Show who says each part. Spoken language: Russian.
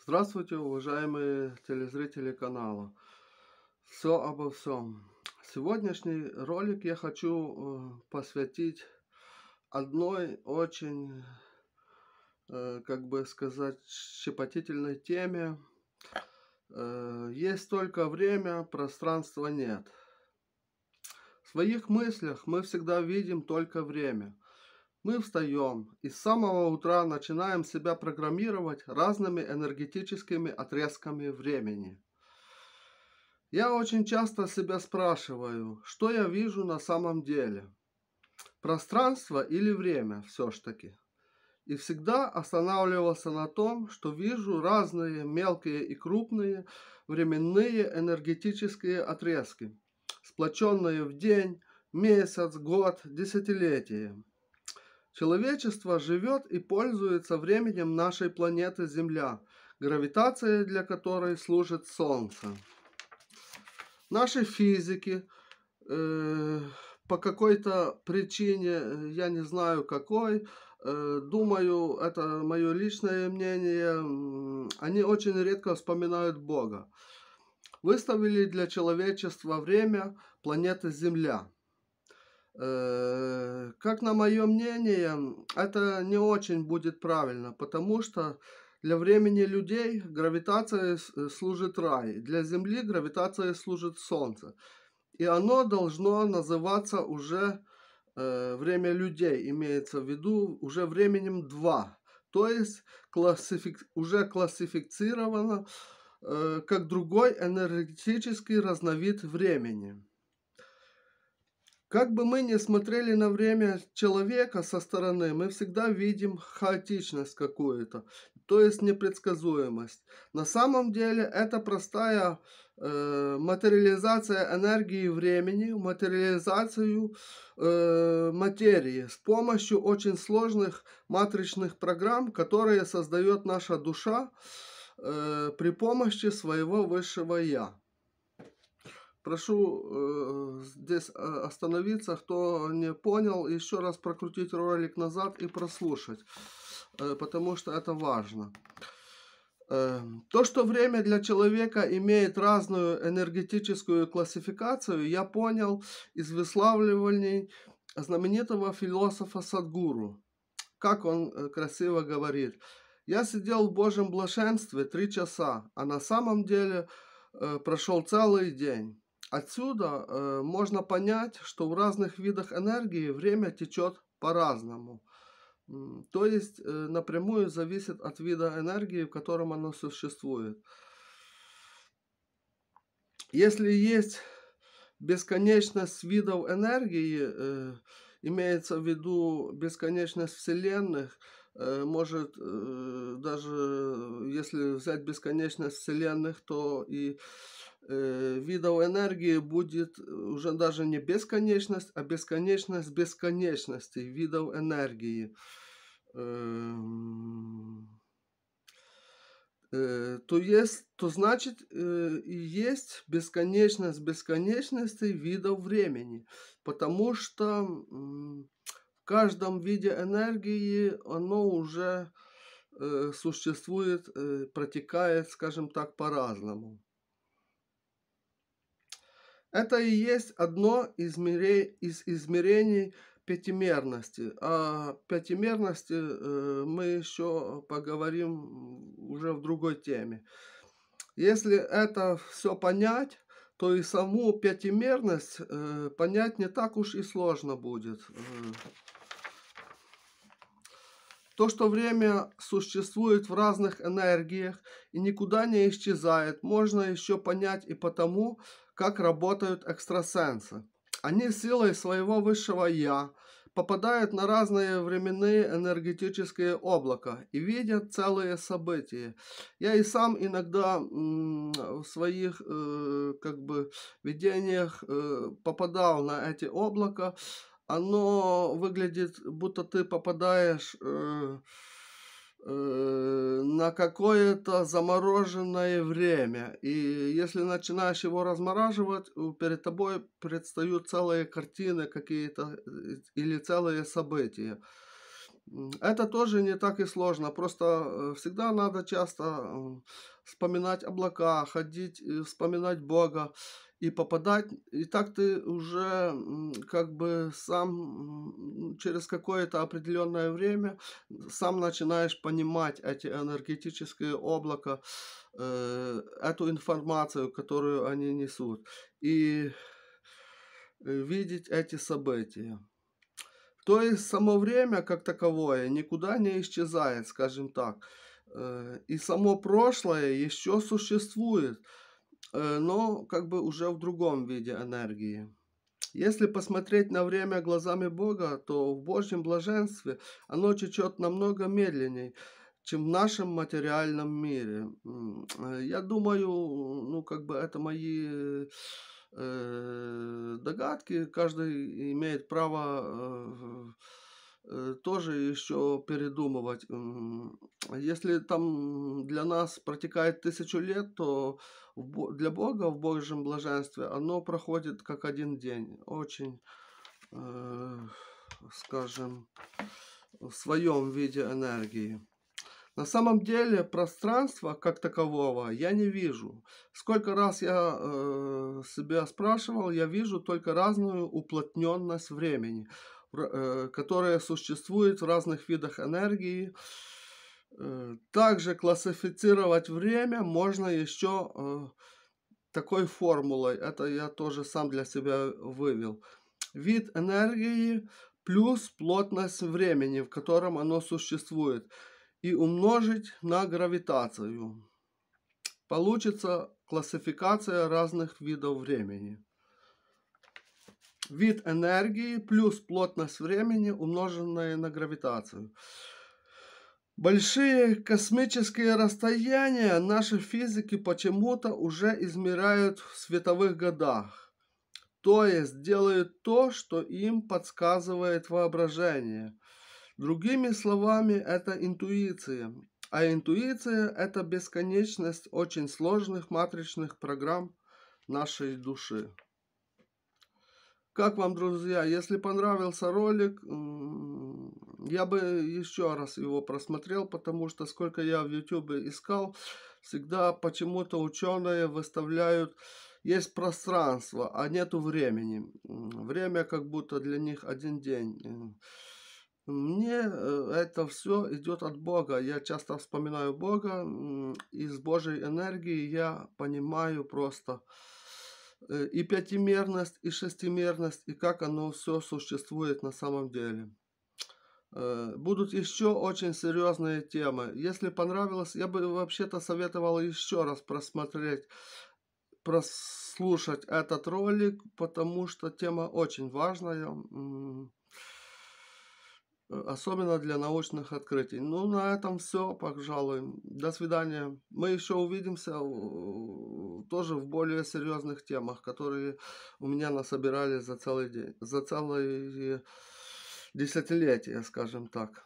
Speaker 1: Здравствуйте, уважаемые телезрители канала. Все обо всем. Сегодняшний ролик я хочу посвятить одной очень, как бы сказать, щепетильной теме. Есть только время, пространства нет. В своих мыслях мы всегда видим только время. Мы встаем и с самого утра начинаем себя программировать разными энергетическими отрезками времени. Я очень часто себя спрашиваю, что я вижу на самом деле. Пространство или время все ж таки. И всегда останавливался на том, что вижу разные мелкие и крупные временные энергетические отрезки, сплоченные в день, месяц, год, десятилетие. Человечество живет и пользуется временем нашей планеты Земля, гравитацией для которой служит Солнце. Наши физики по какой-то причине, я не знаю какой, думаю, это мое личное мнение, они очень редко вспоминают Бога. Выставили для человечества время планеты Земля. Как на мое мнение, это не очень будет правильно, потому что для времени людей гравитация служит рай, для Земли гравитация служит Солнце. И оно должно называться уже время людей, имеется в виду уже временем 2. То есть уже классифицировано как другой энергетический разновид времени. Как бы мы ни смотрели на время человека со стороны, мы всегда видим хаотичность какую-то, то есть непредсказуемость. На самом деле это простая материализация энергии времени, материализацию материи с помощью очень сложных матричных программ, которые создает наша душа при помощи своего высшего Я. Прошу здесь остановиться, кто не понял, еще раз прокрутить ролик назад и прослушать, потому что это важно. То, что время для человека имеет разную энергетическую классификацию, я понял из высказываний знаменитого философа Садхгуру. Как он красиво говорит: «Я сидел в Божьем блаженстве 3 часа, а на самом деле прошел целый день». Отсюда можно понять, что в разных видах энергии время течет по-разному. То есть напрямую зависит от вида энергии, в котором оно существует. Если есть бесконечность видов энергии, имеется в виду бесконечность вселенных, может даже если взять бесконечность вселенных, то и видов энергии будет уже даже не бесконечность, а бесконечность бесконечностей видов энергии. То значит и есть бесконечность бесконечностей видов времени, потому что в каждом виде энергии оно уже существует, протекает, скажем так, по-разному. Это и есть одно из измерений пятимерности. О пятимерности мы еще поговорим уже в другой теме. Если это все понять, то и саму пятимерность понять не так уж и сложно будет. То, что время существует в разных энергиях и никуда не исчезает, можно еще понять и потому, как работают экстрасенсы. Они силой своего высшего «я» попадают на разные временные энергетические облака и видят целые события. Я и сам иногда в своих видениях попадал на эти облака. Оно выглядит, будто ты попадаешь на какое-то замороженное время. И если начинаешь его размораживать, перед тобой предстают целые картины какие-то или целые события. Это тоже не так и сложно. Просто всегда надо часто вспоминать облака, ходить, и вспоминать Бога и попадать. И так ты уже как бы сам через какое-то определенное время сам начинаешь понимать эти энергетические облака, эту информацию, которую они несут, и видеть эти события. То есть само время как таковое никуда не исчезает, скажем так. И само прошлое еще существует, но как бы уже в другом виде энергии. Если посмотреть на время глазами Бога, то в Божьем блаженстве оно течет намного медленнее, чем в нашем материальном мире. Я думаю, ну, как бы это мои догадки. Каждый имеет право тоже еще передумывать. Если там для нас протекает 1000 лет, то для Бога в Божьем блаженстве оно проходит как один день. Очень, э, скажем, в своем виде энергии. На самом деле пространства как такового я не вижу. Сколько раз я себя спрашивал, я вижу только разную уплотненность времени, которая существует в разных видах энергии. Также классифицировать время можно еще такой формулой. Это я тоже сам для себя вывел. Вид энергии плюс плотность времени, в котором оно существует, и умножить на гравитацию. Получится классификация разных видов времени. Вид энергии плюс плотность времени, умноженная на гравитацию. Большие космические расстояния наши физики почему-то уже измеряют в световых годах. То есть делают то, что им подсказывает воображение. Другими словами, это интуиция. А интуиция – это бесконечность очень сложных матричных программ нашей души. Как вам, друзья? Если понравился ролик, я бы еще раз его просмотрел, потому что сколько я в YouTube искал, всегда почему-то ученые выставляют, есть пространство, а нету времени. Время как будто для них один день. Мне это все идет от Бога. Я часто вспоминаю Бога. Из Божьей энергии я понимаю просто и пятимерность, и шестимерность, и как оно все существует на самом деле. Будут еще очень серьезные темы. Если понравилось, я бы вообще-то советовал еще раз просмотреть, прослушать этот ролик, потому что тема очень важная. Особенно для научных открытий. Ну, на этом все, пожалуй. До свидания. Мы еще увидимся тоже в более серьезных темах, которые у меня насобирали за целый день, за целые десятилетия, скажем так.